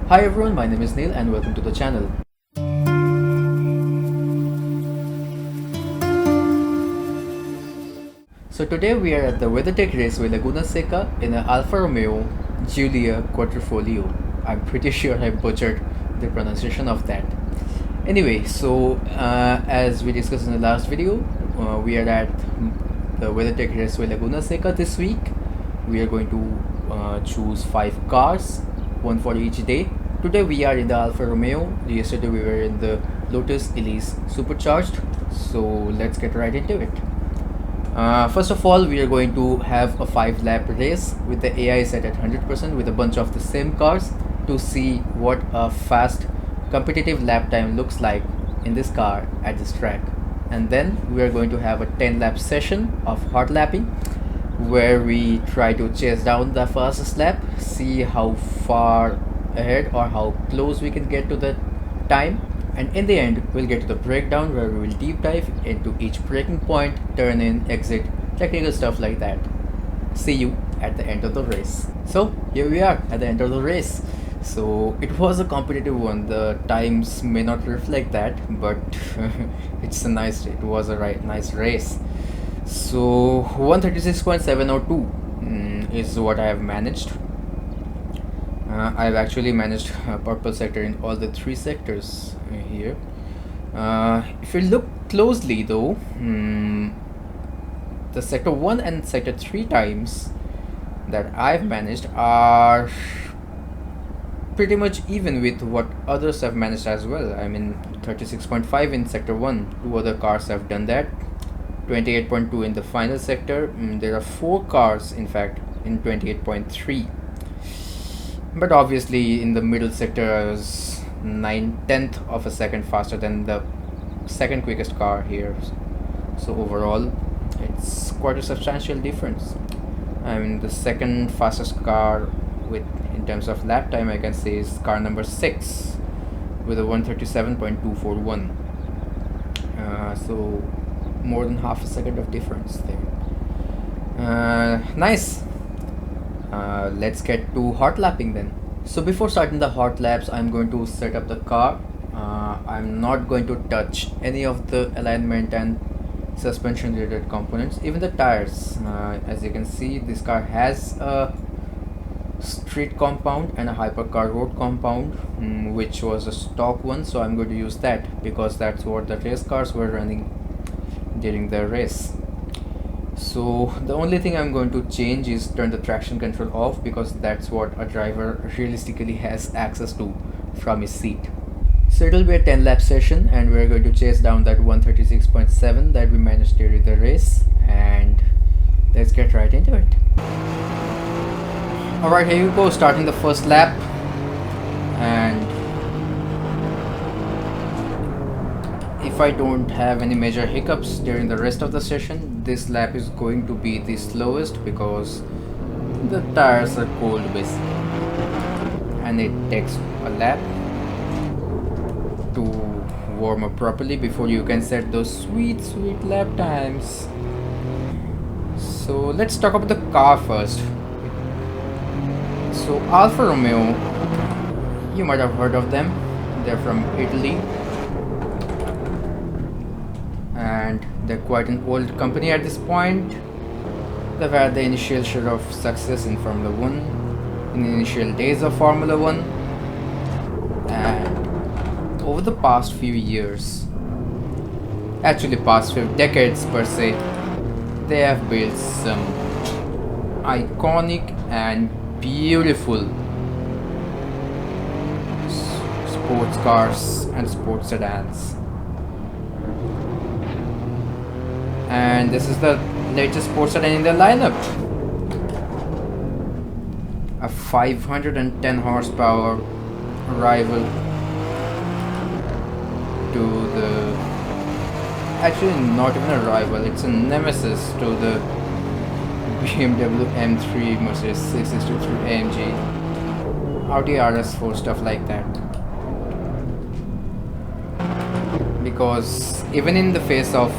Hi everyone, my name is Neil and welcome to the channel. So today we are at the Weathertech Raceway Laguna Seca in an Alfa Romeo Giulia Quadrifoglio. I'm pretty sure I butchered the pronunciation of that. Anyway, so as we discussed in the last video, we are at the Weathertech Raceway Laguna Seca this week. We are going to choose 5 cars, one for each day. Today we are in the Alfa Romeo. Yesterday we were in the Lotus Elise Supercharged. So let's get right into it. First of all, we are going to have a 5-lap race with the AI set at 100% with a bunch of the same cars to see what a fast competitive lap time looks like in this car at this track. And then we are going to have a 10-lap session of hot lapping where we try to chase down the fastest lap, see how far ahead or how close we can get to the time, and in the end we'll get to the breakdown where we will deep dive into each braking point, turn in, exit, technical stuff like that. See you at the end of the race. So here we are at the end of the race. So it was a competitive one. The times may not reflect that, but it was a nice race. So 136.702 is what I have managed. I've actually managed purple sector in all the 3 sectors here. If you look closely though, the sector 1 and sector 3 times that I've managed are pretty much even with what others have managed as well. I mean 36.5 in sector 1, 2 other cars have done that, 28.2 in the final sector. There are 4 cars in fact in 28.3. But obviously in the middle sector I was 9/10 of a second faster than the second quickest car here. So overall it's quite a substantial difference. I mean the second fastest car in terms of lap time I can say is car number 6 with a 137.241. So more than half a second of difference there. Nice. Let's get to hot lapping then. So before starting the hot laps, I'm going to set up the car. I'm not going to touch any of the alignment and suspension related components, even the tires. As you can see, this car has a street compound and a hypercar road compound, which was a stock one, so I'm going to use that because that's what the race cars were running during the race. So the only thing I'm going to change is turn the traction control off because that's what a driver realistically has access to from his seat. So it will be a 10-lap session and we're going to chase down that 136.7 that we managed during the race, and let's get right into it. Alright, here you go, starting the first lap. And if I don't have any major hiccups during the rest of the session, this lap is going to be the slowest because the tires are cold basically, and it takes a lap to warm up properly before you can set those sweet lap times. So let's talk about the car first. So Alfa Romeo, you might have heard of them. They're from Italy and they're quite an old company at this point. They've had the initial share of success in Formula 1 in the initial days of Formula 1, and over the past few years, actually past few decades per se, they have built some iconic and beautiful sports cars and sports sedans. And this is the latest sports sedan in the lineup. A 510 horsepower rival to the, actually not even a rival, it's a nemesis to the BMW M3, Mercedes 663 AMG, Audi RS4, stuff like that. Because even in the face of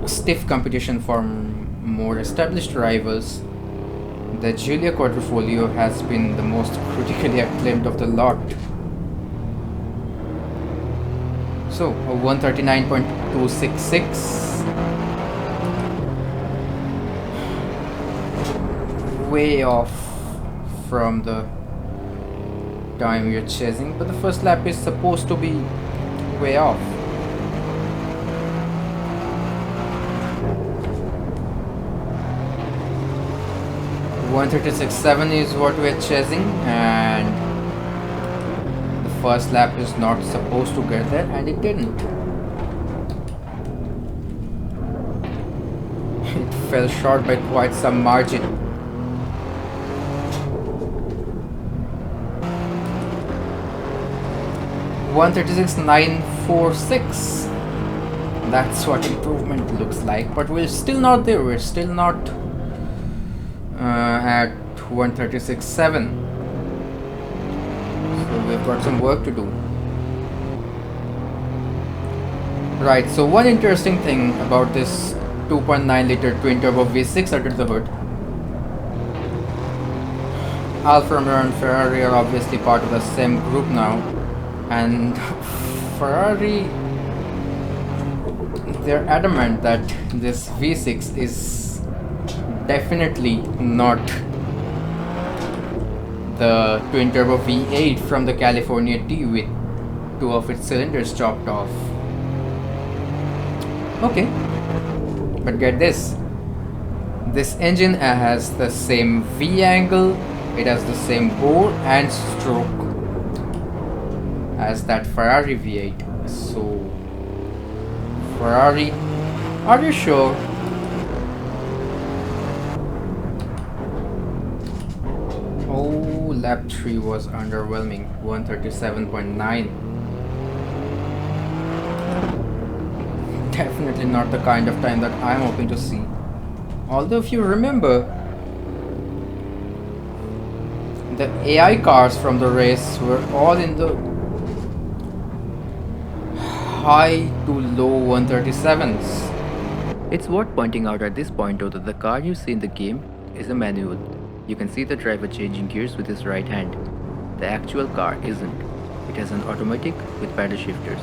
stiff competition from more established rivals, The Giulia Quadrifoglio has been the most critically acclaimed of the lot. So, a 139.266. Way off from the time we are chasing, but the first lap is supposed to be way off. .136.7 is what we are chasing, and the first lap is not supposed to get there, and it didn't. It fell short by quite some margin. .136.946. That's what improvement looks like, but we're still not there. We're still not at 136.7. So we've got some work to do. Right, so one interesting thing about this 2.9 liter twin turbo V6 under the hood. Alfa Romeo and Ferrari are obviously part of the same group now, and Ferrari, they're adamant that this V6 is definitely not the twin turbo V8 from the California T with 2 of its cylinders chopped off. Okay, but get this. This engine has the same V angle, it has the same bore and stroke as that Ferrari V8. So, Ferrari, are you sure? Oh, lap 3 was underwhelming, 137.9. Definitely not the kind of time that I'm hoping to see. Although if you remember, the AI cars from the race were all in the high to low 137s. It's worth pointing out at this point though that the car you see in the game is a manual. You can see the driver changing gears with his right hand. The actual car isn't. It has an automatic with paddle shifters.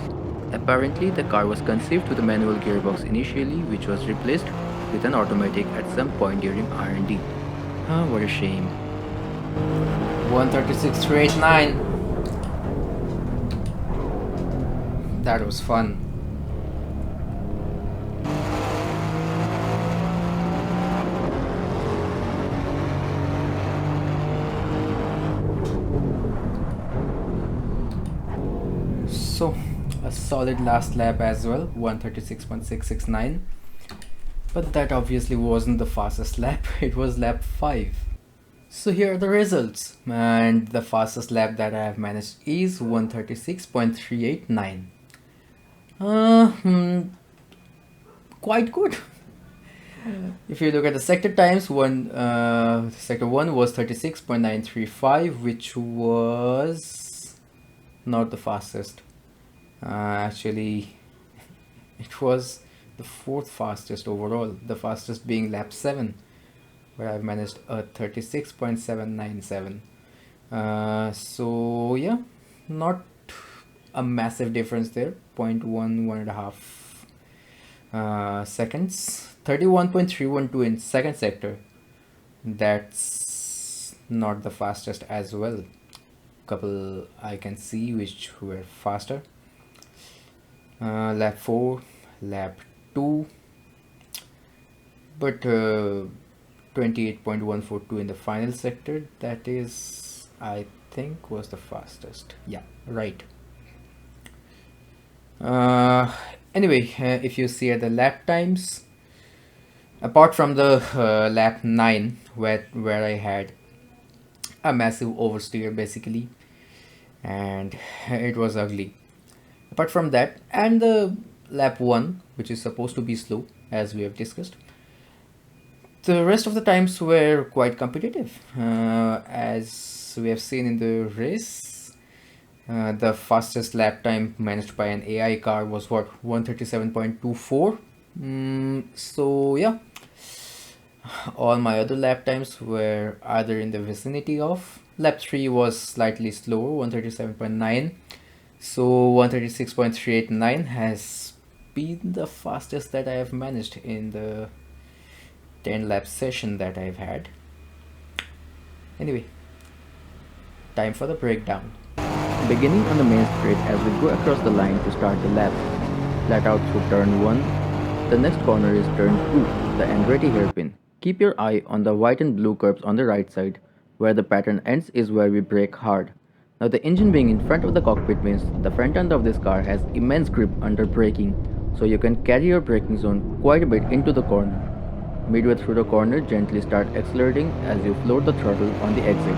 Apparently, the car was conceived with a manual gearbox initially, which was replaced with an automatic at some point during R&D. Ah, what a shame. 136.389. That was fun. So, a solid last lap as well, 136.669. But that obviously wasn't the fastest lap, it was lap 5. So here are the results, and the fastest lap that I have managed is 136.389. Quite good. If you look at the sector times, sector 1 was 36.935, which was not the fastest. Actually, it was the 4th fastest overall, the fastest being lap 7, where I've managed a 36.797. So yeah, not a massive difference there, 1.5 seconds. 31.312 in second sector, that's not the fastest as well. Couple I can see which were faster. Lap 4, lap 2, but 28.142 in the final sector, that is, I think, was the fastest. Yeah, right. Anyway, if you see at the lap times, apart from the lap 9 where I had a massive oversteer basically, and it was ugly. Apart from that, and the lap 1, which is supposed to be slow as we have discussed, the rest of the times were quite competitive. As we have seen in the race, the fastest lap time managed by an AI car was what, 137.24. So yeah, All my other lap times were either in the vicinity of. Lap 3 was slightly slower, 137.9. So 136.389 has been the fastest that I have managed in the 10 lap session that I've had. Anyway, time for the breakdown. Beginning on the main straight as we go across the line to start the lap. Flat out through turn 1. The next corner is turn 2, the Andretti hairpin. Keep your eye on the white and blue curves on the right side. Where the pattern ends is where we brake hard. Now the engine being in front of the cockpit means the front end of this car has immense grip under braking, so you can carry your braking zone quite a bit into the corner. Midway through the corner, gently start accelerating as you float the throttle on the exit.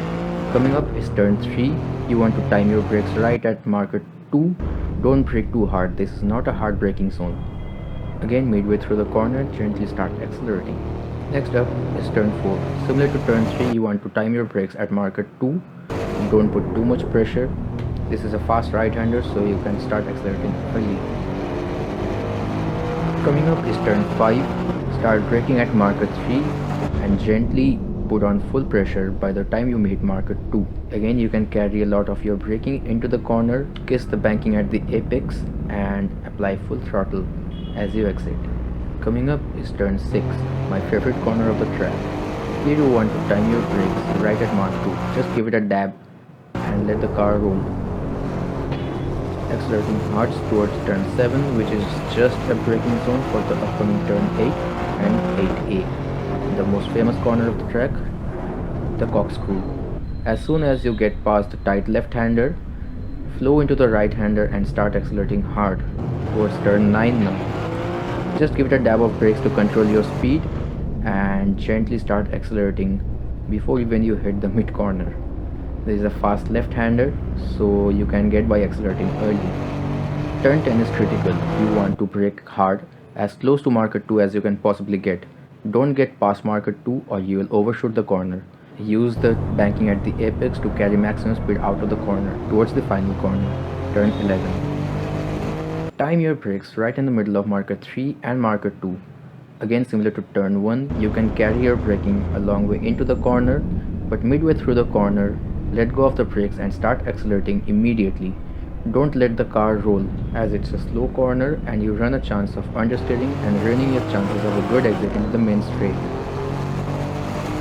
Coming up is turn 3. You want to time your brakes right at marker 2. Don't brake too hard, this is not a hard braking zone. Again, midway through the corner, gently start accelerating. Next up is turn 4. Similar to turn 3, you want to time your brakes at marker 2. Don't put too much pressure. This is a fast right-hander, so you can start accelerating early. Coming up is turn 5. Start braking at marker 3 and gently put on full pressure by the time you meet marker 2. Again, you can carry a lot of your braking into the corner, kiss the banking at the apex and apply full throttle as you exit. Coming up is turn 6, my favorite corner of the track. Here you want to time your brakes right at mark 2. Just give it a dab and let the car roll. Accelerating hard towards turn 7, which is just a braking zone for the upcoming turn 8 and 8A. The most famous corner of the track, the corkscrew. As soon as you get past the tight left-hander, flow into the right-hander and start accelerating hard towards turn 9 now. Just give it a dab of brakes to control your speed and gently start accelerating before even you hit the mid corner. There is a fast left-hander, so you can get by accelerating early. Turn 10 is critical. You want to brake hard, as close to marker 2 as you can possibly get. Don't get past marker 2 or you will overshoot the corner. Use the banking at the apex to carry maximum speed out of the corner towards the final corner, turn 11. Time your brakes right in the middle of marker 3 and marker 2. Again, similar to turn 1, you can carry your braking a long way into the corner, but midway through the corner, let go of the brakes and start accelerating immediately. Don't let the car roll, as it's a slow corner and you run a chance of understeering and ruining your chances of a good exit into the main straight.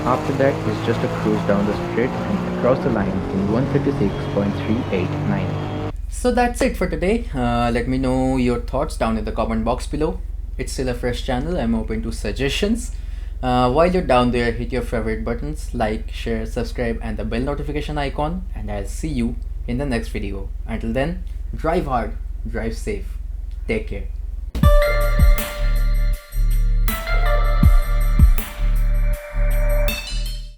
After that is just a cruise down the straight and across the line in 136.389. So that's it for today. Let me know your thoughts down in the comment box below. It's still a fresh channel. I'm open to suggestions. While you're down there, hit your favorite buttons, like, share, subscribe and the bell notification icon, and I'll see you in the next video. Until then, drive hard, drive safe. Take care.